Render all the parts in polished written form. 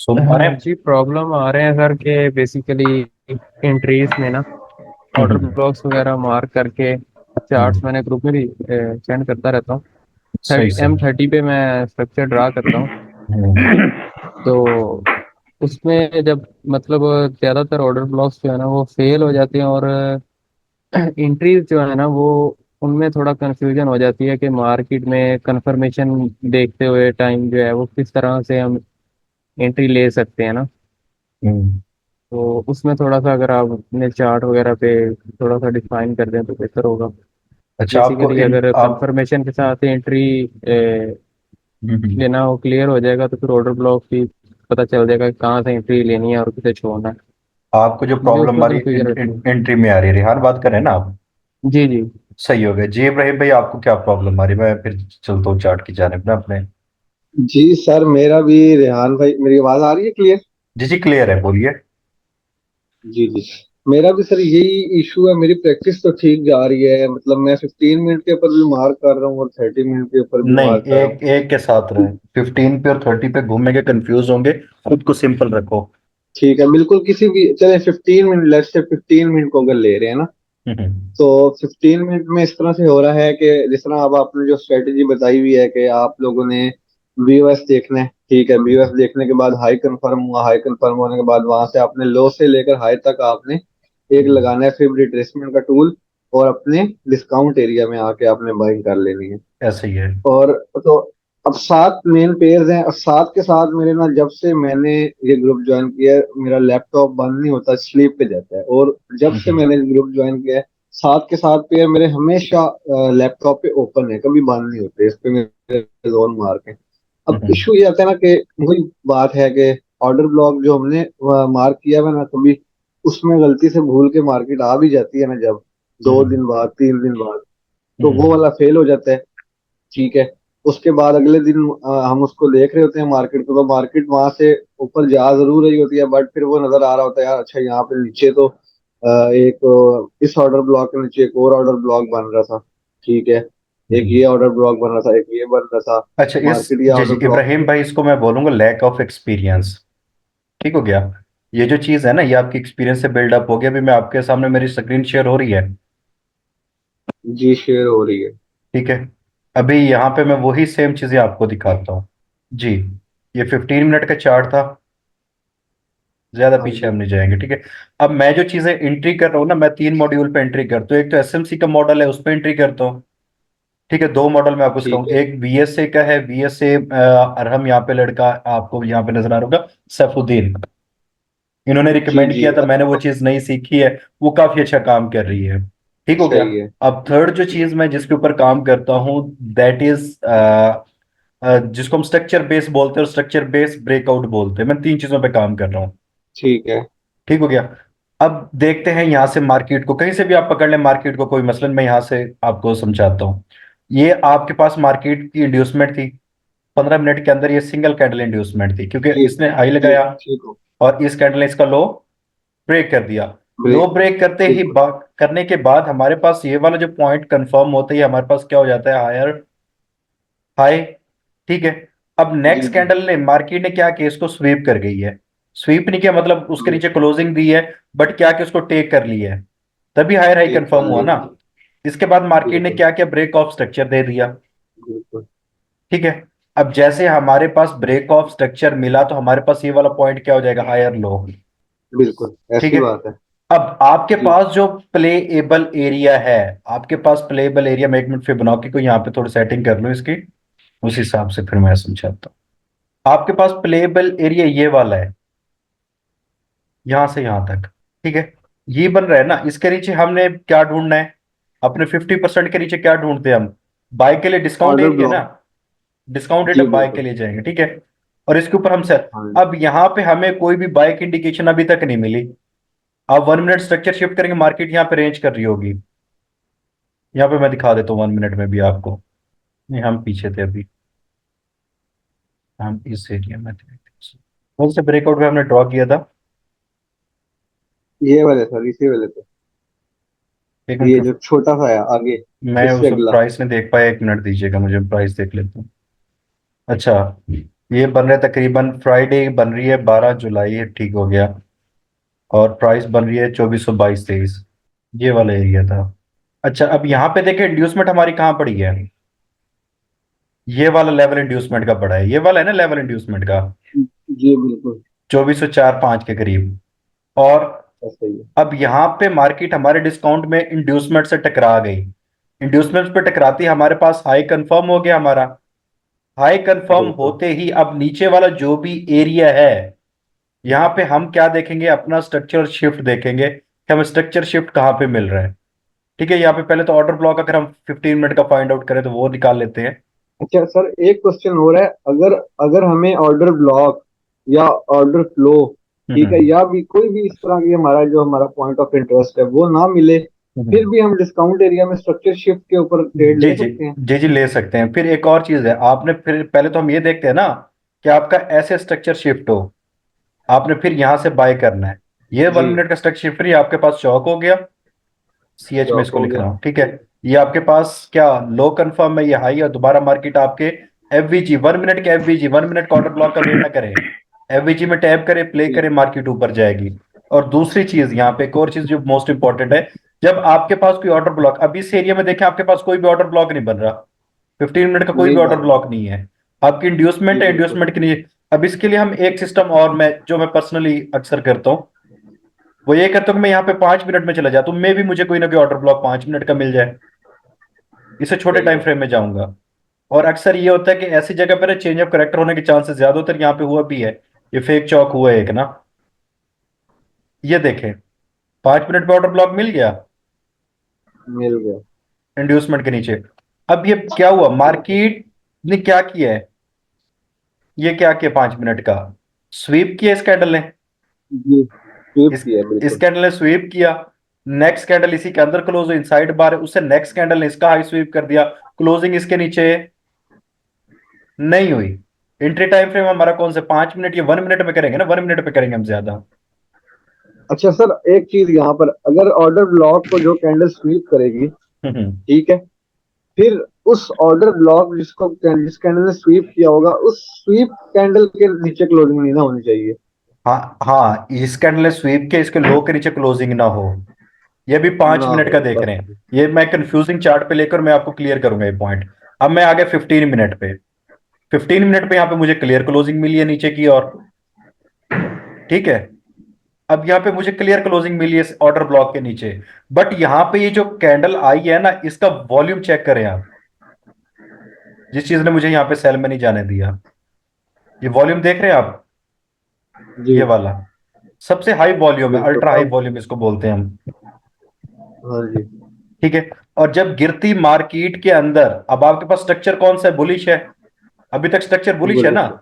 सुन पा रहे हैं? जी प्रॉब्लम आ रहे हैं सर के बेसिकली एंट्रीज में ना ऑर्डर हम्म, ब्लॉक्स वगैरह मार्क करके चार्ट्स हम्म, मैंने ग्रुप में भी सेंड करता रहता हूँ। सही सही। M30 पे मैं स्ट्रक्चर ड्रा करता हूँ। हम्म, तो उसमें जब मतलब ज़्यादातर ऑर्डर ब्लॉक्स जो है ना वो फेल हो जाते हैं और एंट्रीज जो है ना वो उनमें थोड़ा कंफ्यूजन हो जाती है कि मार्केट में कंफर्मेशन देखते हुए टाइम जो है वो किस तरह से हम एंट्री ले सकते हैं ना। हम्म। तो उसमें थोड़ा सा अगर आप अपने चार्ट वगैरह पे थोड़ा सा डिफाइन कर दें तो बेहतर होगा। अच्छा, आपको बेसिकली इन अगर आप कंफर्मेशन के साथ एंट्री हम्म। लेना हो क्लियर हो जाएगा तो फिर ऑर्डर ब्लॉक भी पता चल जाएगा कि कहाँ से एंट्री लेनी है और किसे छोड़ना है। आपको जो मुझे प्रॉब्लम उसमें आ रही कंफ्यूजन है रहती है। एंट्री में आ रही है, रिहान बात कर रहे हैं ना आप? जी जी। सही हो गया जी। इब्राहिम भाई, आपको क्या प्रॉब्लम आ रही है? मैं फिर चलता हूँ चार्ट की जानिब ना अपने। जी सर, मेरा भी रेहान भाई, मेरी आवाज आ रही है क्लियर? जी जी, क्लियर है, बोलिए। जी जी। मेरा भी सर यही इशू है। मेरी प्रैक्टिस तो ठीक जा रही है, मतलब मैं 15 मिनट के ऊपर भी मार्क कर रहा हूँ और 30 मिनट के ऊपर भी नहीं, मार्क कर रहा हूँ। एक एक के साथ रहे। 15 पे और 30 पे घूमेंगे, कंफ्यूज होंगे। खुद को सिंपल रखो। ठीक है, बिल्कुल किसी भी चले 15 मिनट, लेट्स से 15 मिनट को अगर ले रहे हैं ना, हम्म, तो 15 मिनट में इस तरह से हो रहा है कि जिस तरह अब आपने जो स्ट्रेटेजी बताई हुई है कि आप लोगों ने वीओएस देखना है। ठीक है, वीओएस देखने के बाद हाई कंफर्म हुआ, हाई कंफर्म होने के बाद वहां से आपने लो से लेकर हाई तक आपने एक हम्म। लगाना है फिर रिट्रेसमेंट का टूल, और अपने डिस्काउंट एरिया में आके आपने बाइंग कर लेनी है। ऐसे ही है। और तो अब 7 मेन पेयर्स हैं, और 7 के साथ मेरे ना जब से मैंने ये ग्रुप ज्वाइन किया है, मेरा लैपटॉप बंद नहीं होता, स्लीप पे जाता है। और जब से हम्म, मैंने ग्रुप ज्वाइन किया है, 7 के 7 पेयर मेरे हमेशा लैपटॉप पे ओपन है, कभी बंद नहीं होते। इस पे मेरे जोन मार्क है। अब हम्म, इशू ये आता है ना कि वही बात है कि ऑर्डर ब्लॉक जो हमने मार्क किया हुआ ना, कभी उसमें गलती से भूल के मार्केट आ भी जाती है ना, जब दो हम्म, दिन बाद 3 दिन बाद, तो वो हम्म, वाला फेल हो जाता है। ठीक है, उसके बाद अगले दिन हम उसको देख रहे होते हैं मार्केट को, तो मार्केट वहां से ऊपर जा जरूर रही होती है, बट फिर वो नजर आ रहा होता है यार, अच्छा यहाँ पे नीचे तो एक इस ऑर्डर ब्लॉक के नीचे एक और ऑर्डर ब्लॉक बन रहा था। ठीक है, एक हम्म। ये ऑर्डर ब्लॉक बन रहा था, एक ये बन रहा था। अच्छा, इस मार्केट ये जी जी ऑर्डर ब्लॉक। इब्राहिम भाई, इसको मैं बोलूंगा लैक ऑफ एक्सपीरियंस। ठीक हो गया। ये जो चीज है ना, ये आपकी एक्सपीरियंस से बिल्डअप हो गया। अभी मैं आपके सामने, मेरी स्क्रीन शेयर हो रही है। जी शेयर हो रही है। ठीक है। अभी यहाँ पे मैं वही सेम चीजें आपको दिखाता हूँ। जी। ये 15 मिनट का चार्ट था। ज्यादा हाँ पीछे हम जी। नहीं जाएंगे, ठीक है। अब मैं जो चीजें एंट्री कर रहा हूँ ना, मैं 3 मॉड्यूल पे एंट्री करता हूँ। एक तो एसएमसी का मॉडल है, उस पर एंट्री करता हूँ। ठीक है, 2 मॉडल मैं आपको ठीक सिखाऊँ। है। एक बीएसए का है, बीएसए अरहम, यहाँ पे लड़का आपको यहाँ पे नजर आ रहा होगा, सैफुद्दीन। इन्होंने जी रिकमेंड जी। किया था, मैंने वो चीज नहीं सीखी है। वो काफी अच्छा काम कर रही है। ठीक हो गया। सही है। अब थर्ड जो चीज मैं जिसके ऊपर काम करता हूँ, दैट इज जिसको हम स्ट्रक्चर बेस बोलते हैं और स्ट्रक्चर बेस ब्रेकआउट बोलते हैं। मैं 3 चीजों पे काम कर रहा हूँ। ठीक है। ठीक हो गया। अब देखते हैं यहाँ से मार्केट को, कहीं से भी आप पकड़ लें मार्केट को, कोई मसलन, मैं यहाँ से आपको समझाता हूँ। ये आपके पास मार्केट की इंड्यूसमेंट थी। 15 मिनट के अंदर ये सिंगल कैंडल इंड्यूसमेंट थी, क्योंकि ठीक। इसने हाई जी लगाया ठीक हो। और इस कैंडल ने इसका लो ब्रेक कर दिया। लो ब्रेक। ब्रेक करते ही बिल्कुल। करने के बाद हमारे पास ये वाला जो पॉइंट कंफर्म होता है, हमारे पास क्या हो जाता है, हायर हाई। ठीक है। अब जी नेक्स्ट जी। कैंडल ने, मार्केट ने क्या किया, इसको स्वीप कर गई है। स्वीप नहीं किया मतलब उसके नीचे क्लोजिंग दी है, बट क्या कि उसको टेक कर लिया है। तभी हायर हाई टेक कंफर्म कर हुआ ली। ना। इसके बाद मार्केट ने बिल्कुल। क्या किया, ब्रेक ऑफ स्ट्रक्चर दे दिया। बिल्कुल। ठीक है। अब जैसे हमारे पास ब्रेक ऑफ स्ट्रक्चर मिला, तो हमारे पास ये वाला पॉइंट क्या हो जाएगा, हायर लो। बिल्कुल ठीक ऐसी है। बात है। अब आपके जी। पास जो प्लेएबल एरिया है, आपके पास प्लेएबल एरिया में, एक मिनट फिबोनाची को यहाँ पे थोड़ी सेटिंग कर लो इसकी, उस हिसाब से फिर मैं समझाता हूँ। आपके पास प्लेएबल एरिया ये वाला है, यहां से यहां तक। ठीक है। ये बन रहा है ना, इसके नीचे हमने क्या ढूंढना है, अपने 50% के नीचे क्या ढूंढते हैं हम, बाय के लिए डिस्काउंट ऑर्डर एरिया ना। ब्लॉक। डिस्काउंट जी एरिया बाय के बिल्कुल। लिए जाएंगे, ठीक है। और इसके ऊपर हम सेल। हाँ जी। अब यहाँ पे हमें कोई भी बाय की इंडिकेशन अभी तक नहीं मिली। आप 1 मिनट स्ट्रक्चर शिफ्ट करेंगे, मार्केट यहाँ पे रेंज कर रही होगी। यहाँ पे मैं दिखा देता हूँ 1 मिनट में भी आपको। नहीं, हम पीछे थे अभी। हम इस एरिया में थे, कौन से ब्रेकआउट में हमने ड्रॉ किया था। ये वाले सर, इसी वाले पे। एक ये मिनट, जो छोटा सा है आगे, मैं इससे उस अगला। प्राइस नहीं देख पाया। 1 मिनट दीजिएगा मुझे, प्राइस देख लेता हूँ। अच्छा, ये बन रहा है तकरीबन, फ्राइडे बन रही है 12 जुलाई, है ठीक हो गया। और प्राइस बन रही है 2422-23। ये वाला एरिया था। अच्छा, अब यहाँ पे देखें इंड्यूसमेंट हमारी कहाँ पड़ी है। ये वाला लेवल इंड्यूसमेंट का पड़ा है, ये वाला है ना लेवल इंड्यूसमेंट का, जी बिल्कुल। 2404-5 के करीब। और ऐसा ही है। अब यहाँ पे मार्केट हमारे डिस्काउंट में इंड्यूसमेंट से टकरा गई। इंड्यूसमेंट पे टकराती हमारे पास हाई कंफर्म हो गया हमारा। हाई कंफर्म बिल्कुल। होते ही अब नीचे वाला जो भी एरिया है, यहाँ पे हम क्या देखेंगे, अपना स्ट्रक्चर शिफ्ट देखेंगे कि हमें स्ट्रक्चर शिफ्ट कहाँ पे मिल रहा है। ठीक है, यहाँ पे पहले तो ऑर्डर ब्लॉक अगर हम 15 मिनट का फाइंड आउट करें तो वो निकाल लेते हैं। अच्छा सर, एक क्वेश्चन हो रहा है, अगर अगर हमें ऑर्डर ब्लॉक या ऑर्डर फ्लो, ठीक है, हम्म या भी कोई भी इस तरह की हमारा जो हमारा पॉइंट ऑफ इंटरेस्ट है वो ना मिले, फिर हम्म। भी हम डिस्काउंट एरिया में स्ट्रक्चर शिफ्ट के ऊपर ट्रेड जी ले जी। सकते हैं? जी जी, ले सकते हैं। फिर एक और चीज है, आपने फिर पहले तो हम ये देखते हैं ना कि आपका ऐसे स्ट्रक्चर शिफ्ट हो, आपने फिर यहां से बाय करना है। ये वन जी। मिनट का स्ट्रक्चर शिफ्ट नहीं, आपके पास चौक हो गया। CH में स्टॉक इसको हो लिख गया। रहा हूँ, ठीक है। ये आपके पास क्या लो कंफर्म है, ये हाई, और दोबारा मार्केट आपके FVG 1 मिनट के FVG 1 मिनट का ऑर्डर ब्लॉक का वेट ना करे, FVG में टैप करे, प्ले जी। करे, मार्केट ऊपर जाएगी। और दूसरी चीज यहाँ पे एक और चीज जो मोस्ट इंपॉर्टेंट है, जब आपके पास कोई ऑर्डर ब्लॉक, अभी इस एरिया में देखें आपके पास कोई भी ऑर्डर ब्लॉक नहीं बन रहा, 15 मिनट का कोई भी नहीं ऑर्डर बन रहा। ब्लॉक नहीं है। आपकी जी इंड्यूसमेंट है, बिल्कुल। इंड्यूसमेंट के लिए। अब इसके लिए हम एक सिस्टम और, मैं जो मैं पर्सनली अक्सर करता हूँ, वो ये करता हूँ कि मैं यहाँ पे 5 मिनट में चला जाता हूँ, मे भी मुझे कोई ना कोई ऑर्डर ब्लॉक 5 मिनट का मिल जाए, इससे छोटे सही टाइम है। फ्रेम में जाऊंगा। और अक्सर ये होता है कि ऐसी जगह पर चेंज ऑफ करेक्टर होने के चांसेस ज्यादा होते हैं, यहाँ पे हुआ भी है। ये फेक चौक हुआ है एक ना, ये देखें, 5 मिनट में ऑर्डर ब्लॉक मिल गया मिल गया। इंड्यूसमेंट के नीचे। अब ये क्या हुआ, बिल्कुल। मार्केट ने क्या किया है, ये क्या किया, 5 मिनट का स्वीप किया इस कैंडल ने। जी, स्वीप इस किया इस बिल्कुल। कैंडल ने स्वीप किया, नेक्स्ट कैंडल इसी के अंदर क्लोज हुई, इनसाइड बार है, उससे नेक्स्ट कैंडल ने इसका हाई स्वीप कर दिया, क्लोजिंग इसके नीचे नहीं हुई। एंट्री टाइम फ्रेम हमारा कौन सा, 5 मिनट, ये 1 मिनट में करेंगे ना, 1 मिनट पे करेंगे हम ज्यादा। अच्छा सर, एक चीज यहाँ पर, अगर ऑर्डर ब्लॉक को जो कैंडल स्वीप करेगी, हम्म। ठीक है, फिर उस ऑर्डर ब्लॉक जिस कैंडल ने स्वीप किया होगा, उस स्वीप कैंडल के नीचे क्लोजिंग नहीं ना होनी चाहिए। हाँ हाँ, इस कैंडल ने स्वीप के इसके लो के नीचे क्लोजिंग ना हो। ये भी पांच ना मिनट हो का देख बस। रहे हैं, ये मैं कंफ्यूजिंग चार्ट पे लेकर मैं आपको क्लियर करूंगा ये पॉइंट। अब मैं आ गया 15 मिनट पे। 15 मिनट पे यहाँ पे मुझे क्लियर क्लोजिंग मिली है नीचे की, और ठीक है, अब यहाँ पे मुझे क्लियर क्लोजिंग मिली है ऑर्डर ब्लॉक के नीचे। बट यहाँ पे ये जो कैंडल आई है ना, इसका वॉल्यूम चेक करें आप, जिस चीज ने मुझे यहाँ पे सेल में नहीं जाने दिया। ये वॉल्यूम देख रहे हैं आप, जी। ये वाला सबसे हाई वॉल्यूम है, बिल्कुल अल्ट्रा हाई अब। वॉल्यूम इसको बोलते हैं हम। हाँ जी। ठीक है। और जब गिरती मार्केट के अंदर, अब आपके पास स्ट्रक्चर कौन सा है, बुलिश है, अभी तक स्ट्रक्चर बुलिश है बोलिए ना। सर।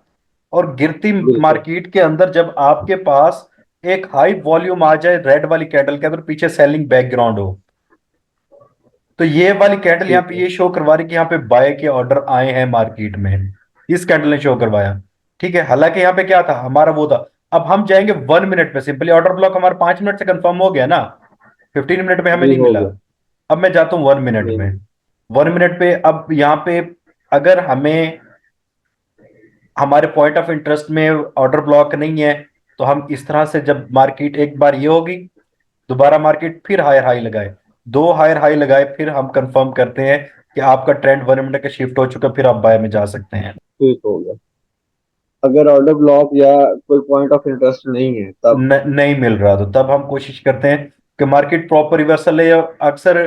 और गिरती बिल्कुल। मार्केट के अंदर जब आपके पास एक हाई वॉल्यूम आ जाए रेड वाली कैंडल के अंदर, पीछे सेलिंग बैकग्राउंड हो, तो ये वाली कैंडल यहाँ ठीक पे है। ये शो करवा रही है कि यहाँ पे बाय के ऑर्डर आए हैं मार्केट में। इस कैंडल ने शो करवाया। ठीक है, हालांकि यहाँ पे क्या था हमारा, वो था। अब हम जाएंगे 1 मिनट पे, सिंपली ऑर्डर ब्लॉक हमारा 5 मिनट से कंफर्म हो गया ना, 15 मिनट में हमें जी नहीं हो मिला। गया। अब मैं जाता हूँ 1 मिनट नहीं में। नहीं। 1 मिनट पे अब यहाँ पे अगर हमें हमारे पॉइंट ऑफ इंटरेस्ट में ऑर्डर ब्लॉक नहीं है, तो हम इस तरह से, जब मार्केट एक बार ये होगी, दोबारा मार्केट फिर हायर हाई लगाए, दो हायर हाई लगाए, फिर हम कंफर्म करते हैं कि आपका ट्रेंड 1 मिनट का शिफ्ट हो चुका, फिर आप बाय में जा सकते हैं। ठीक हो गया। अगर ऑर्डर ब्लॉक या कोई पॉइंट ऑफ इंटरेस्ट नहीं है तब? नहीं मिल रहा तो तब हम कोशिश करते हैं कि मार्केट प्रॉपर रिवर्सल है, या अक्सर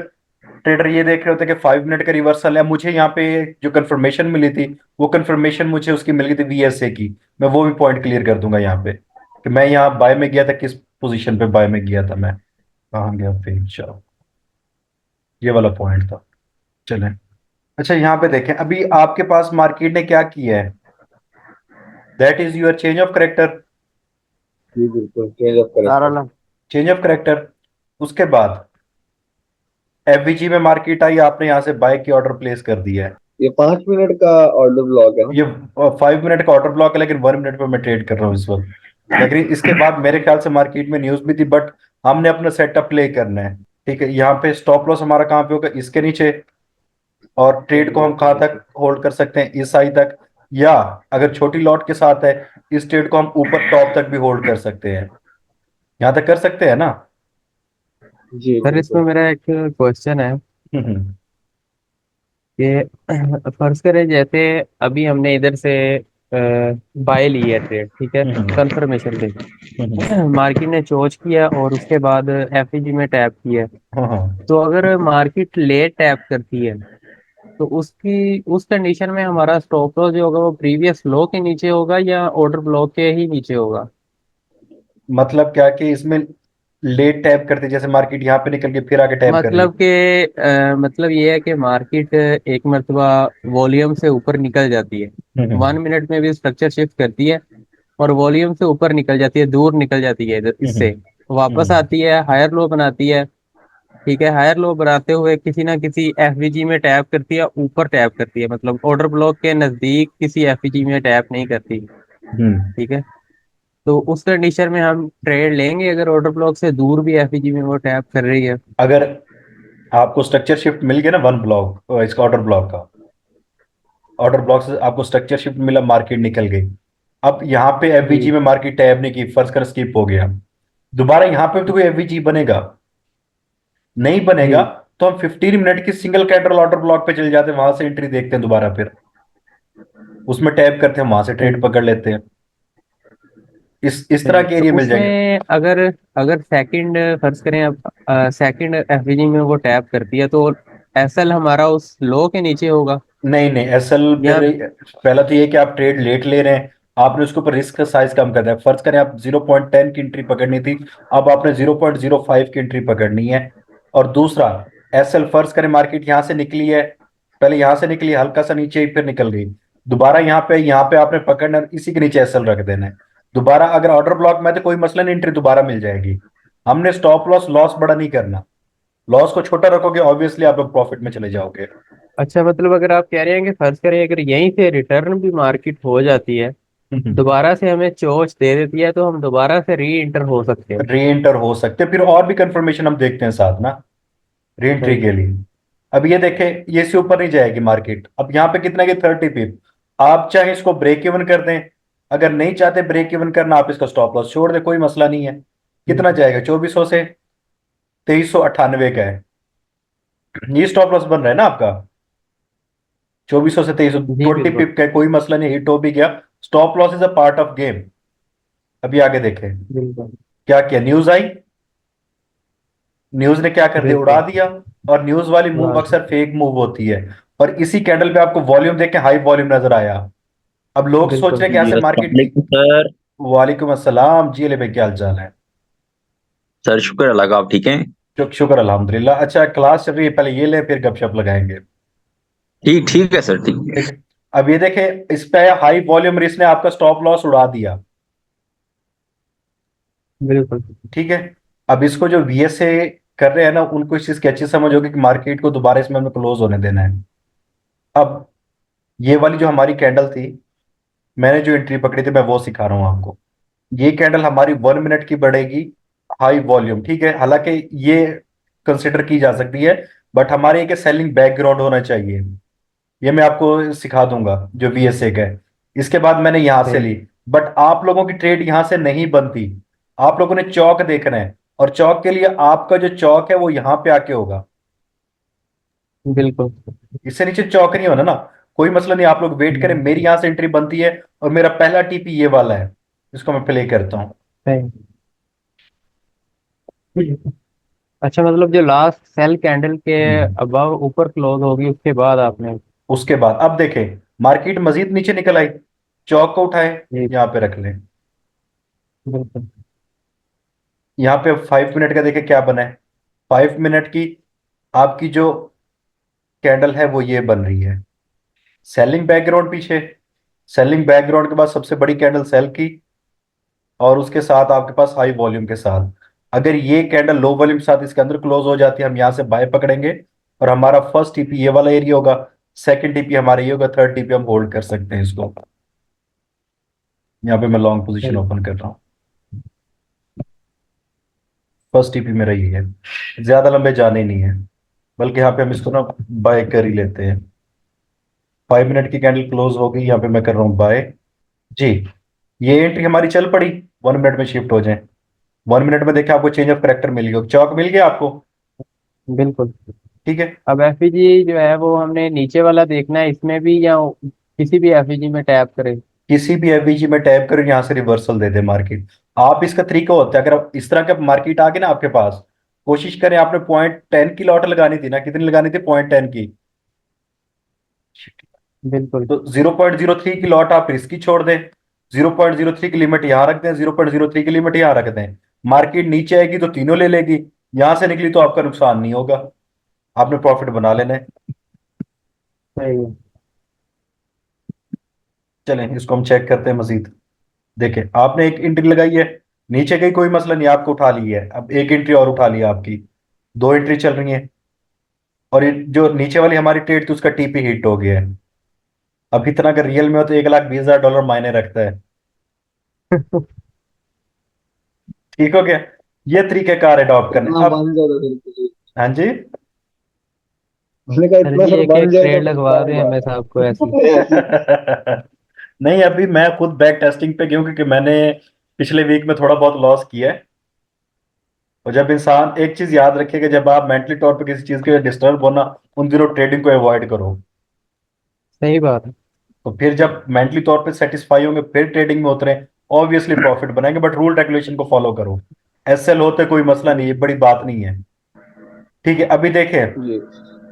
ट्रेडर ये देख रहे होते हैं कि 5 मिनट का रिवर्सल है। मुझे यहाँ पे जो कंफर्मेशन मिली थी, वो कंफर्मेशन मुझे उसकी मिल गई थी VSA की, मैं वो भी पॉइंट क्लियर कर दूंगा यहाँ पे कि मैं यहाँ बाय में गया था, किस पोजीशन पे बाय में गया था मैं, कहाँ गया फिर, चलो ये वाला पॉइंट था। चलें, अच्छा यहाँ पे देखें, अभी आपके पास मार्केट ने क्या किया है, that is your change of character. जी बिल्कुल, change of character. Change of character, उसके बाद FVG में मार्केट आई, आपने यहाँ से बाय की ऑर्डर प्लेस कर दिया है। ये 5 मिनट का ऑर्डर ब्लॉक है ना? ये 5 मिनट का ऑर्डर ब्लॉक है, लेकिन 1 मिनट पे मैं ट्रेड कर रहा हूँ इस वक्त। लेकिन इसके बाद मेरे ख्याल से मार्केट में न्यूज भी थी, बट हमने अपना सेटअप प्ले करना है। ठीक है, यहाँ पे स्टॉप लॉस हमारा कहाँ पे होगा, इसके नीचे। और ट्रेड को हम कहाँ तक होल्ड कर सकते हैं, इस आई तक। या अगर छोटी लॉट के साथ है, इस ट्रेड को हम ऊपर टॉप तक भी होल्ड कर सकते हैं। यहां तक कर सकते हैं ना? जी सर इसमें बिल्कुल। मेरा एक क्वेश्चन है हम्म। कि फर्ज करें जैसे अभी हमने इधर से बाय ली है ट्रेड, ठीक है, हम्म। कंफर्मेशन पे हम्म। मार्केट ने चोज किया और उसके बाद एफईजी में टैप किया। हाँ हाँ। तो अगर मार्केट लेट टैप करती है तो उसकी उस कंडीशन में हमारा स्टॉप लॉस जो होगा वो प्रीवियस लो के नीचे होगा या ऑर्डर ब्लॉक के ही नीचे होगा? मतलब क्या कि इसमें लेट टैप करते, जैसे मार्केट यहाँ पे निकल के फिर आगे टैप कर रही। मतलब कि मतलब ये है कि मार्केट एक मर्तबा वॉल्यूम से ऊपर निकल जाती है, हम्म। 1 मिनट में भी स्ट्रक्चर शिफ्ट करती है और वॉल्यूम से ऊपर निकल जाती है, दूर निकल जाती है इधर हम्म। इससे, वापस हम्म। आती है, हायर लो बनाती है। ठीक है, हायर लो बनाते हुए किसी ना किसी एफवीजी में टैप करती है, ऊपर टैप करती है, मतलब ऑर्डर ब्लॉक के नजदीक किसी एफवीजी में टैप नहीं करती। हम्म। ठीक है, तो उस कंडीशन में हम ट्रेड लेंगे अगर ऑर्डर ब्लॉक से दूर भी एफवीजी में वो टैप कर रही है? अगर आपको स्ट्रक्चर शिफ्ट मिल गया ना, वन ब्लॉक इसका ऑर्डर ब्लॉक का, ऑर्डर ब्लॉक से आपको स्ट्रक्चर शिफ्ट मिला, मार्केट निकल गई। अब यहाँ पे एफवीजी जी में मार्केट टैप नहीं की, फर्ज कर स्किप हो गया, दोबारा यहाँ पे तो कोई एफवीजी बनेगा नहीं बनेगा। जी तो हम 15 मिनट की सिंगल कैंडल ऑर्डर ब्लॉक पे चले जाते हैं, वहां से एंट्री देखते हैं दोबारा, फिर उसमें टैप करते हैं, वहां से ट्रेड सही पकड़ लेते हैं। इस तरह सही। के तो एरिया मिल जाएंगे। उसमें अगर अगर सेकंड फर्ज करें अब, सेकंड एफवीजी में वो टैप करती है तो एसएल हमारा उस लो के नीचे होगा नहीं नहीं, असल फिर या? पहला तो ये कि आप ट्रेड लेट ले रहे हैं, आपने उसके ऊपर रिस्क का साइज कम कर दिया। फर्ज करें आप 0.10 की एंट्री पकड़नी थी, अब आपने 0.05 की एंट्री पकड़नी है। और दूसरा, एसएल फर्ज करें मार्केट यहां से निकली है, पहले यहां से निकली, हल्का सा नीचे फिर निकल गई, दोबारा यहाँ पे आपने पकड़ना है, इसी के नीचे एसएल रख देना है। दोबारा अगर ऑर्डर ब्लॉक में है तो कोई मसला नहीं, एंट्री दोबारा मिल जाएगी। हमने स्टॉप लॉस लॉस बड़ा नहीं करना, लॉस को छोटा रखोगे ऑब्वियसली आप लोग प्रॉफिट में चले जाओगे। अच्छा, मतलब अगर आप कह रहे हैं कि फर्ज करें अगर यहीं से रिटर्न भी मार्केट हो जाती है, दोबारा से हमें चोच दे देती है तो हम दोबारा से री इंटर हो सकते हैं? री एंटर हो सकते हैं, फिर और भी कंफर्मेशन हम देखते हैं साथ ना, री एंट्री सही के है। लिए। अब ये देखें, ये से ऊपर नहीं जाएगी मार्केट, अब यहाँ पे कितना की 30 पिप, आप चाहे इसको ब्रेक इवन कर दें, अगर नहीं चाहते ब्रेक इवन करना, आप इसका स्टॉप लॉस छोड़ दें, कोई मसला नहीं है। कितना हम्म, जाएगा? 2400 से 2398 का है, ये स्टॉप लॉस बन रहा है ना आपका, 2400 से 2300, जी 20 बिल्कुल पिप का है, कोई मसला नहीं, हिट हो भी गया। Stop loss is a part of game. अभी आगे देखें, बिल्कुल क्या किया, न्यूज आई, न्यूज ने क्या कर दिया, उड़ा बिल्कुल। दिया। और न्यूज वाली मूव वाह, अक्सर फेक मूव होती है। और इसी कैंडल पे आपको वॉल्यूम देख के हाई वॉल्यूम नजर आया। अब लोग सोच बिल्कुल रहे हैं कि ऐसे जी अस्सलाम मार्केट। वालेकुम सर। वालेकुम अस्सलाम जी, अली भाई क्या हाल चाल है? सर शुक्र अल्लाह का, आप ठीक हैं? शुक्र अल्हम्दुलिल्लाह। अच्छा, क्लास चल रही है, पहले ये ले फिर गपशप लगाएंगे। ठीक ठीक है सर, ठीक है। ठीक है। अब ये देखे, इस पे हाई वॉल्यूम रिस्क ने आपका स्टॉप लॉस उड़ा दिया। बिल्कुल ठीक है। अब इसको जो वीएसए कर रहे हैं ना, उनको इस चीज की अच्छी समझ होगी कि मार्केट को दोबारा इसमें हमें क्लोज होने देना है। अब ये वाली जो हमारी कैंडल थी, मैंने जो एंट्री पकड़ी थी, मैं वो सिखा रहा हूँ आपको। ये कैंडल हमारी 1 मिनट की बढ़ेगी, हाई वॉल्यूम, ठीक है, हालांकि ये कंसिडर की जा सकती है, बट हमारे एक सेलिंग बैकग्राउंड होना चाहिए। ये मैं आपको सिखा दूंगा जो वीएसए का है। इसके बाद मैंने यहां से सही। ली, बट आप लोगों की ट्रेड यहां से नहीं बनती। आप लोगों ने चौक देखना है, और चौक के लिए आपका जो चौक है वो यहां पे आके होगा, बिल्कुल इससे नीचे चौक नहीं होना ना। कोई मसला नहीं, आप लोग वेट करें, मेरी यहां से एंट्री बनती है, और मेरा पहला टीपी ये वाला है, इसको मैं प्ले करता हूं। सही। अच्छा, मतलब जो लास्ट सेल कैंडल के हम्म। अबव ऊपर क्लोज होगी उसके बाद आपने? उसके बाद अब देखें, मार्केट मजीद नीचे निकल आई, चौक को उठाए, जी यहां पे रख लें। बिल्कुल। यहां पे 5 मिनट का देखें क्या बना है। 5 मिनट की आपकी जो कैंडल है वो ये बन रही है, सेलिंग बैकग्राउंड पीछे, सेलिंग बैकग्राउंड के बाद सबसे बड़ी कैंडल सेल की, और उसके साथ आपके पास हाई वॉल्यूम के साथ। अगर ये कैंडल लो वॉल्यूम के साथ इसके अंदर क्लोज हो जाती है, हम यहां से बाय पकड़ेंगे, और हमारा फर्स्ट टीपी ये वाला एरिया होगा, सेकंड टीपी हमारा ये होगा, थर्ड टीपी हम होल्ड कर सकते हैं इसको। यहाँ पे मैं लॉन्ग पोजीशन सही ओपन कर रहा हूँ, फर्स्ट टीपी मेरा ये है, ज्यादा लंबे जाने नहीं है, बल्कि यहाँ पे हम इसको ना बाय कर ही लेते हैं। 5 मिनट की कैंडल क्लोज हो गई, यहाँ पे मैं कर रहा हूँ बाय। जी, ये एंट्री हमारी चल पड़ी, 1 मिनट में शिफ्ट हो जाए। 1 मिनट में देखें आपको चेंज ऑफ करेक्टर मिल गया, चौक मिल गया आपको। बिल्कुल। ठीक है, अब एफईजी जो है वो हमने नीचे वाला देखना है इसमें भी, या किसी भी एफईजी में टैप करें? किसी भी एफबीजी में टैप करो, यहाँ से रिवर्सल दे दे मार्केट। आप इसका तरीका होता है, अगर आप इस तरह का मार्केट आ गया ना आपके पास, कोशिश करें, आपने 0.10 की लॉट लगानी थी ना, कितनी लगानी थी, 0.10 की। बिल्कुल। तो 0.03 की लॉट आप रिस्क की छोड़ दें, 0.03 की लिमिट यहाँ रख दें, 0.03 की लिमिट यहाँ रख दें। मार्केट नीचे आएगी तो तीनों ले लेगी, यहां से निकली तो आपका नुकसान नहीं होगा, आपने प्रॉफिट बना लेना है। सही है। चलें इसको हम चेक करते हैं मजीद। देखें, आपने एक एंट्री लगाई है, नीचे गई कोई मसला नहीं, आपको उठा ली है, अब एक एंट्री और उठा लिया आपकी, 2 एंट्री चल रही है। और ये जो नीचे वाली हमारी ट्रेड थी उसका टीपी हिट हो गया है। अब इतना अगर रियल में हो तो $1,20,000 मायने रखता है। ठीक हो गया, ये तरीकेकार अडॉप्ट करने इतना अब। बन जाता फिर? हाँ जी। मैंने कहा सर इतना जी सर एक बन एक जाए तो ट्रेड फिर लगवा क्या दें हमें बात साहब को ऐसी। है ऐसी। नहीं, अभी मैं खुद बैक टेस्टिंग पे गया क्योंकि मैंने पिछले वीक में थोड़ा बहुत लॉस किया है। और जब इंसान एक चीज याद रखेगा, जब आप मेंटली तौर पे किसी चीज के डिस्टर्ब होना, उन दिनों ट्रेडिंग को अवॉइड करो। सही बात है। तो फिर जब मेंटली तौर पे सेटिस्फाई होंगे फिर ट्रेडिंग में उतरे, ऑब्वियसली प्रॉफिट बनाएंगे, बट रूल रेगुलेशन को फॉलो करो। एसएल होते कोई मसला नहीं है, बड़ी बात नहीं है। ठीक है, अभी देखें, जी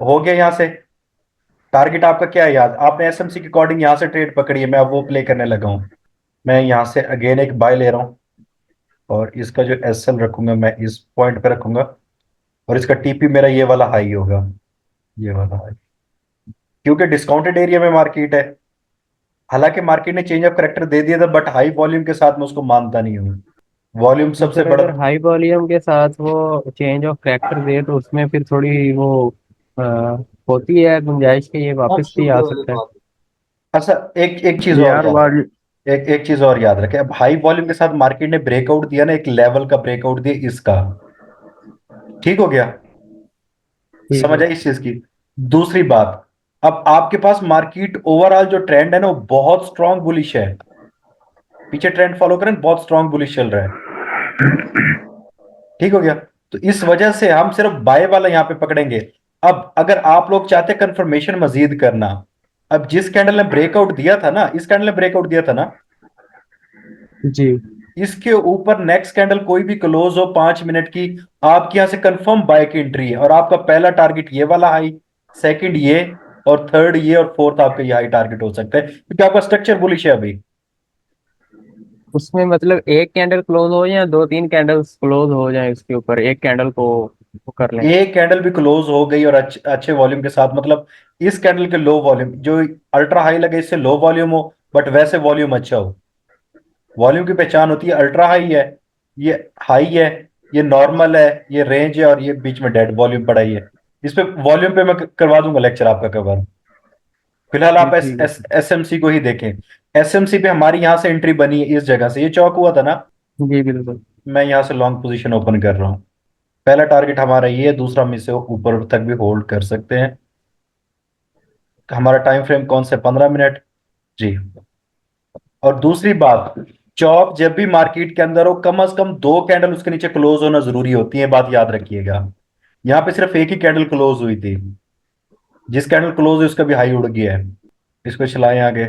हो गया यहाँ से। टारगेट आपका क्या है याद, आपने एसएमसी के अकॉर्डिंग यहाँ से ट्रेड पकड़ी है, मैं अब वो प्ले करने लगा हूँ। मैं यहाँ से अगेन एक बाय ले रहा हूँ, और इसका जो एसएल रखूंगा मैं इस पॉइंट पे रखूंगा, और इसका टीपी मेरा ये वाला हाई होगा, ये वाला हाई, क्योंकि डिस्काउंटेड एरिया में मार्केट है। हालांकि मार्केट ने चेंज ऑफ करेक्टर दे दिया था, बट हाई वॉल्यूम के साथ मैं उसको मानता नहीं हूँ। वॉल्यूम तो सबसे फिर बड़ा। अगर हाई वॉल्यूम के साथ वो चेंज ऑफ करैक्टर दे तो उसमें फिर थोड़ी वो अ, होती है गुंजाइश कि ये अब वापस भी शुक्र आ वाली सकता है। बात अच्छा, एक एक चीज और यार याद वाल रखें, एक चीज और याद रखें, अब हाई वॉल्यूम के साथ मार्केट ने ब्रेकआउट दिया ना, एक लेवल का ब्रेकआउट दिया इसका। ठीक हो गया, ठीक समझ है। आई इस चीज की। दूसरी बात, अब आपके पास मार्केट ओवरऑल जो ट्रेंड है ना वो बहुत स्ट्रांग बुलिश है। पीछे ट्रेंड फॉलो करें, बहुत स्ट्रांग बुलिश चल रहा है। ठीक हो गया, तो इस वजह से हम सिर्फ बाय वाला यहां पे पकड़ेंगे। अब अगर आप लोग चाहते हैं कंफर्मेशन मजीद करना, अब जिस कैंडल ने ब्रेकआउट दिया था ना, इस कैंडल ने ब्रेकआउट दिया था ना, जी इसके ऊपर नेक्स्ट कैंडल कोई भी क्लोज हो 5 मिनट की, आपके यहां से कंफर्म बाय की एंट्री है, और आपका पहला टारगेट ये वाला हाई, सेकंड ये, और थर्ड ये, और फोर्थ आपका ये हाई टारगेट हो सकता है, क्योंकि आपका स्ट्रक्चर बुलिश है अभी। उसमें मतलब एक कैंडल क्लोज हो या दो तीन कैंडल्स क्लोज हो जाए उसके ऊपर एक कैंडल को वो कर लें? एक कैंडल भी क्लोज हो गई और अच्छे वॉल्यूम के साथ, मतलब इस कैंडल के लो वॉल्यूम जो अल्ट्रा हाई लगे इससे लो वॉल्यूम हो, बट वैसे वॉल्यूम अच्छा हो। वॉल्यूम की पहचान होती है, अल्ट्रा हाई है, ये हाई है, ये नॉर्मल है, ये रेंज है, और ये बीच में डेड वॉल्यूम पड़ा ही है। इस पे वॉल्यूम पे मैं करवा दूंगा लेक्चर आपका कवर। फिलहाल जी आप एस ठीक है एस सर। एसएमसी को ही देखें। एसएमसी पे हमारी यहां से एंट्री बनी है, इस जगह से ये चौक हुआ था ना, जी बिल्कुल। मैं यहां से लॉन्ग पोजीशन ओपन कर रहा हूँ। पहला टारगेट हमारा ये है, दूसरा हम इसे ऊपर तक भी होल्ड कर सकते हैं। हमारा टाइम फ्रेम कौन सा, 15 मिनट। जी, और दूसरी बात, चौक जब भी मार्केट के अंदर हो, कम से कम 2 कैंडल उसके नीचे क्लोज होना जरूरी होती है, बात याद रखिएगा। यहाँ पे सिर्फ एक ही कैंडल क्लोज हुई थी, जिस कैंडल क्लोज है उसका भी हाई उड़ गया है। इसको चलाएं आगे।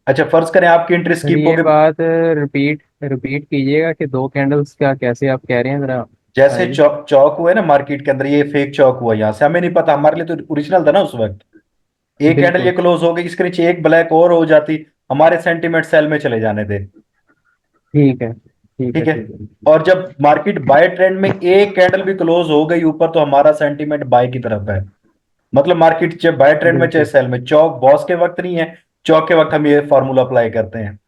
अच्छा, फर्ज करें आपकी एंट्री सर स्किप हो ये गई। बात रिपीट रिपीट कीजिएगा कि दो कैंडल्स क्या कैसे आप कह रहे हैं जरा जैसे बताइए। चौक चौक हुआ है ना मार्केट के अंदर, ये फेक चौक हुआ, यहाँ से हमें नहीं पता, हमारे लिए तो ओरिजिनल था ना उस वक्त। एक कैंडल ये बिल्कुल। क्लोज हो गई, इसके नीचे एक ब्लैक और हो जाती, हमारे सेंटीमेंट सेल में चले जाने थे। ठीक है ठीक है ठीक है, ठीक है। और जब मार्केट बाय ट्रेंड में एक कैंडल भी क्लोज हो गई ऊपर, तो हमारा सेंटीमेंट बाय की तरफ है। मतलब मार्केट चाहे बाय ट्रेंड में चाहे बिल्कुल सेल में, चौक बॉस के वक्त नहीं है, चौक के वक्त हम ये फॉर्मूला अप्लाई करते हैं।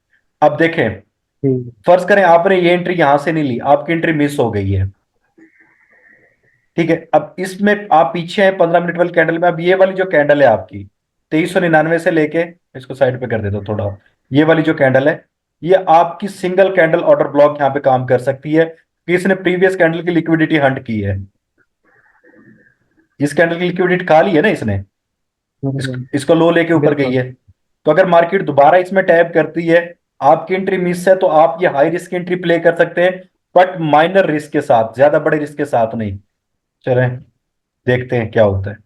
अब देखें, ठीक फर्ज करें आपने ये एंट्री यहां से नहीं ली, आपकी एंट्री मिस हो गई है। ठीक है, अब इसमें आप पीछे हैं 15 मिनट वाली कैंडल में, अब ये वाली जो कैंडल है आपकी 2399 से लेके, इसको साइड पे कर देता हूं थोड़ा, ये वाली जो कैंडल है, ये आपकी सिंगल कैंडल ऑर्डर ब्लॉक यहां पे काम कर सकती है, कि इसने प्रीवियस कैंडल की लिक्विडिटी हंट की है। इस कैंडल की लिक्विडिटी खा ली है ना इसने। इसको लो लेके ऊपर गई बिल्कुल है। तो अगर मार्केट दोबारा इसमें टैप करती है, आपकी एंट्री मिस है, तो आप ये हाई रिस्क एंट्री प्ले कर सकते हैं, बट माइनर रिस्क के साथ, ज्यादा बड़े रिस्क के साथ नहीं। चलें देखते हैं क्या होता है।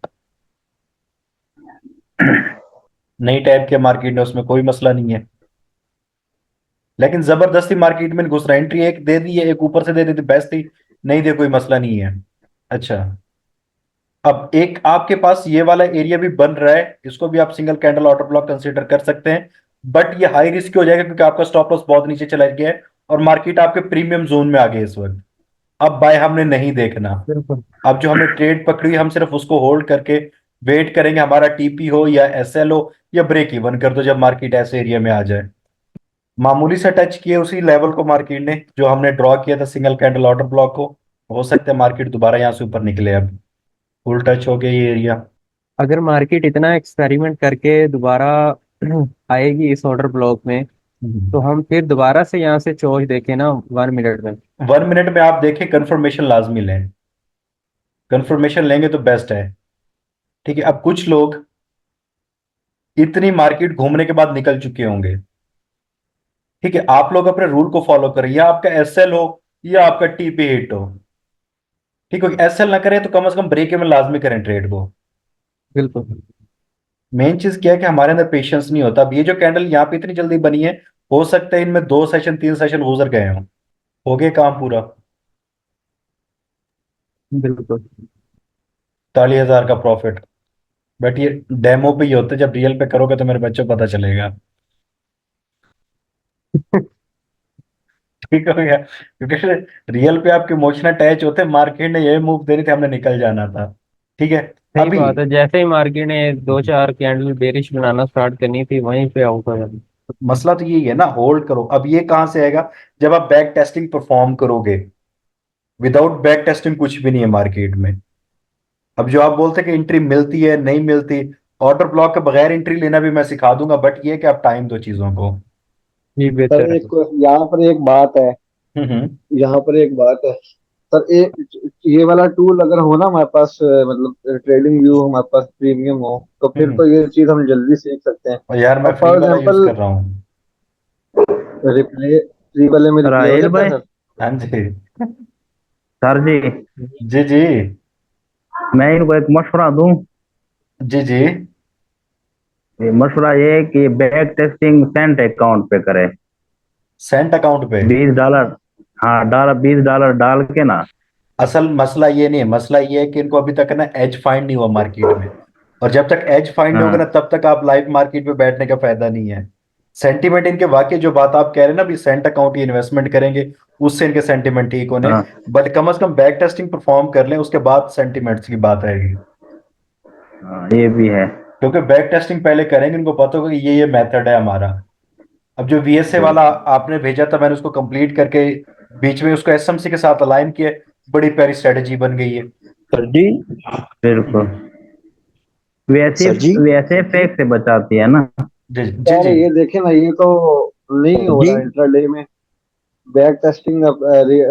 नई टैप के मार्केट में, उसमें कोई मसला नहीं है, लेकिन जबरदस्ती मार्केट में नहीं घुस रहा। एंट्री एक दे दी है, एक ऊपर से दे दी थी, बेस्ट थी, नहीं दे कोई मसला नहीं है। अच्छा, अब एक आपके पास ये वाला एरिया भी बन रहा है, इसको भी आप single candle order block consider कर सकते हैं, बट ये हाई रिस्क हो जाएगा क्योंकि आपका स्टॉप लॉस बहुत नीचे चला गया है और मार्केट आपके प्रीमियम जोन में आ गई है इस वक्त। अब बाय हमने नहीं देखना। बिल्कुल। अब जो हमने ट्रेड पकड़ी, हम सिर्फ उसको होल्ड करके वेट करेंगे, हमारा टीपी हो या एसएल हो या ब्रेक इवन कर दो जब मार्केट ऐसे एरिया में आ जाए। मामूली से टच किए उसी लेवल को मार्केट ने, जो हमने ड्रॉ किया था सिंगल कैंडल ऑर्डर ब्लॉक को। हो सकता है मार्केट दोबारा यहां से ऊपर निकले। अब फुल टच हो गया ये एरिया। अगर मार्केट इतना एक्सपेरिमेंट करके दोबारा आएगी इस ऑर्डर ब्लॉक में, तो हम फिर दोबारा से यहाँ से चोज देखें ना 1 मिनट में। 1 मिनट में आप देखें, कंफर्मेशन लाजमी लें। कंफर्मेशन लेंगे तो बेस्ट है। ठीक है, अब कुछ लोग इतनी मार्केट घूमने के बाद निकल चुके होंगे। ठीक है, आप लोग अपने रूल को फॉलो करें, या आपका एसएल हो या आपका टीपी हिट हो। ठीक है, एसएल ना करें तो कम से कम ब्रेक में लाजमी करें ट्रेड को। बिल्कुल। मेन चीज क्या है कि हमारे अंदर पेशेंस नहीं होता। अब ये जो कैंडल यहाँ पे इतनी जल्दी बनी है, हो सकता है इनमें 2 सेशन 3 सेशन गुजर गए हों, हो गए काम पूरा। बिल्कुल। 40,000 का प्रॉफिट। बट ये डेमो पे ही होते, जब रियल पे करोगे तो मेरे बच्चों को पता चलेगा। ठीक हो गया, क्योंकि रियल पे आपके इमोशन अटैच होते, मार्केट ने यही मूव देनी थी, हमने निकल जाना था। ठीक है। सही अभी बात है, जैसे ही मार्केट ने 2-4 कैंडल बेरिश बनाना स्टार्ट करनी थी वहीं पे आउट हो जाना। मसला तो यही है ना, होल्ड करो। अब ये कहां से आएगा? जब आप बैक टेस्टिंग परफॉर्म करोगे। विदाउट बैक टेस्टिंग कुछ भी नहीं है मार्केट में। अब जो आप बोलते हैं कि एंट्री मिलती है नहीं मिलती, ऑर्डर ब्लॉक के बगैर एंट्री लेना भी मैं सिखा दूंगा, बट ये कि आप टाइम दो चीजों को। ये सर बेहतर है। एक यहाँ पर एक बात है, हम्म। यहाँ पर एक बात है सर, ये वाला टूल अगर हो ना हमारे पास, मतलब ट्रेडिंग व्यू हमारे पास प्रीमियम हो, तो फिर हम्म। तो ये चीज हम जल्दी सीख सकते हैं। और यार मैं अब फ्री फॉर वाला यूज एग्जांपल कर रहा हूँ। रिप्ले, फ्री वाले में रिप्ले हो राहेल जाता है भाई। सर। हाँ जी। सर जी, जी जी। मैं इनको एक मशवरा दूं। जी जी। ये मशवरा ये है कि बैक टेस्टिंग सेंट अकाउंट पे करें। सेंट अकाउंट पे? $20। हाँ, $20 डाल के ना। असल मसला ये नहीं है, मसला ये है कि इनको अभी तक ना एज फाइंड नहीं हुआ मार्केट में। और जब तक एज फाइंड नहीं होगा ना, हाँ तब तक आप लाइव मार्केट पे बैठने का फायदा नहीं है। सेंटीमेंट इनके, वाकई जो बात आप कह रहे हैं ना, अभी सेंट अकाउंट ही इन्वेस्टमेंट करेंगे, उससे इनके सेंटीमेंट ठीक होने। हाँ बट कम से कम बैक टेस्टिंग परफॉर्म कर लें, उसके बाद सेंटीमेंट्स की बात आएगी। हाँ, ये भी है। क्योंकि बैक टेस्टिंग पहले करेंगे, इनको पता होगा कि ये मेथड है हमारा। अब जो वीएसए वाला बिल्कुल आपने भेजा था, मैंने उसको कंप्लीट करके बीच में उसको एसएमसी के साथ अलाइन किया। बड़ी प्यारी स्ट्रेटेजी बन गई है। सर जी। बिल्कुल। हम्म। वैसे सर जी। वैसे फेक से बचाती है ना। जी जी यार जी। ये देखे ना, ये तो नहीं सर हो जी। रहा इंट्राडे में। बैक टेस्टिंग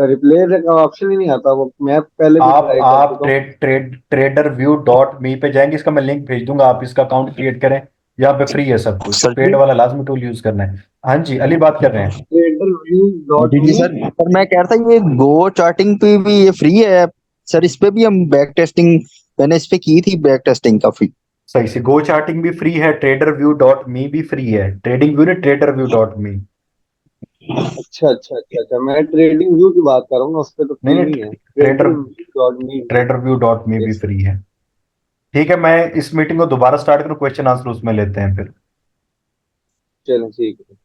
रिप्ले का ऑप्शन ही नहीं आता, वो मैं पहले भी ट्राई कर आप चुका हूँ। ट्रेडर व्यू डॉट मी पे जाएंगे, इसका मैं लिंक भेज दूंगा, आप इसका अकाउंट क्रिएट करें। यहाँ पे फ्री है सब कुछ, सर पेड जी। वाला लाजमी टूल यूज करना है। हाँ जी, अली बात कर रहे हैं। ट्रेडर व्यू डॉट जी जी मी। सर, मैं कह रहा था ये गो चार्टिंग पे भी ये फ्री है सर, इस पे भी हम बैक टेस्टिंग, मैंने इस पे की थी बैक टेस्टिंग काफी। सही से, गो चार्टिंग भी फ्री है, ट्रेडर व्यू डॉट मी भी फ्री है। ट्रेडिंग व्यू ने, ट्रेडर व्यू डॉट मी। अच्छा अच्छा अच्छा अच्छा, मैं ट्रेडिंग व्यू की बात कर रहा हूँ ना, उस पर तो नहीं फ्री नहीं, नहीं है। ट्रेडर ट्रेडर डॉट मी। ट्रेडर व्यू डॉट मी भी फ्री है। ठीक है, मैं इस मीटिंग को दोबारा स्टार्ट करूँ, क्वेश्चन आंसर उसमें लेते हैं फिर। चलो ठीक है।